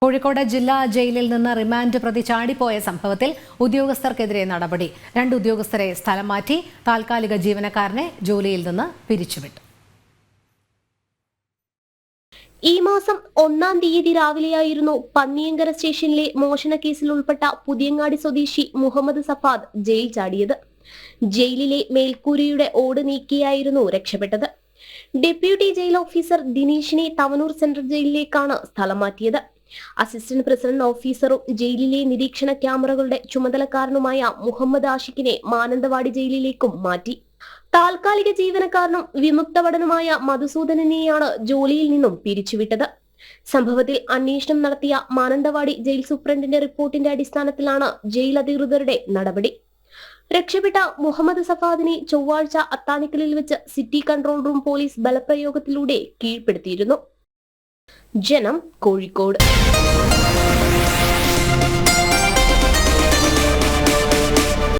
കോഴിക്കോട് ജില്ലാ ജയിലിൽ നിന്ന് റിമാൻഡ് പ്രതി ചാടിപ്പോയ സംഭവത്തിൽ ഉദ്യോഗസ്ഥർക്കെതിരെ നടപടി. 2 ഉദ്യോഗസ്ഥരെ സ്ഥലം മാറ്റി. താൽക്കാലിക ജീവനക്കാരനെ ജോലിയിൽ നിന്ന് പിരിച്ചുവിട്ടു. ഈ മാസം 1-ാം തീയതി രാവിലെയായിരുന്നു പന്നിയങ്കര സ്റ്റേഷനിലെ മോഷണക്കേസിൽ ഉൾപ്പെട്ട പുതിയങ്ങാടി സ്വദേശി മുഹമ്മദ് സഫാദ് ജയിൽ ചാടിയത്. ജയിലിലെ മേൽക്കൂരയുടെ ഓട് നീക്കിയായിരുന്നു രക്ഷപ്പെട്ടത്. ഡെപ്യൂട്ടി ജയിൽ ഓഫീസർ ദിനേശിനെ തവനൂർ സെൻട്രൽ ജയിലിലേക്കാണ് സ്ഥലം മാറ്റിയത്. അസിസ്റ്റന്റ് പ്രസിഡന്റ് ഓഫീസറും ജയിലിലെ നിരീക്ഷണ ക്യാമറകളുടെ ചുമതലക്കാരനുമായ മുഹമ്മദ് ആഷിഖിനെ മാനന്തവാടി ജയിലിലേക്കും മാറ്റി. താൽക്കാലിക ജീവനക്കാരനും വിമുക്തഭടനുമായ മധുസൂദനനെയാണ് ജോലിയിൽ നിന്നും പിരിച്ചുവിട്ടത്. സംഭവത്തിൽ അന്വേഷണം നടത്തിയ മാനന്തവാടി ജയിൽ സൂപ്രണ്ടിന്റെ റിപ്പോർട്ടിന്റെ അടിസ്ഥാനത്തിലാണ് ജയിൽ അധികൃതരുടെ നടപടി. രക്ഷപ്പെട്ട മുഹമ്മദ് സഫാദിനെ ചൊവ്വാഴ്ച അത്താണിക്കലിൽ വെച്ച് സിറ്റി കൺട്രോൾ റൂം പോലീസ് ബലപ്രയോഗത്തിലൂടെ കീഴ്പ്പെടുത്തിയിരുന്നു. ജനം, കോഴിക്കോട്.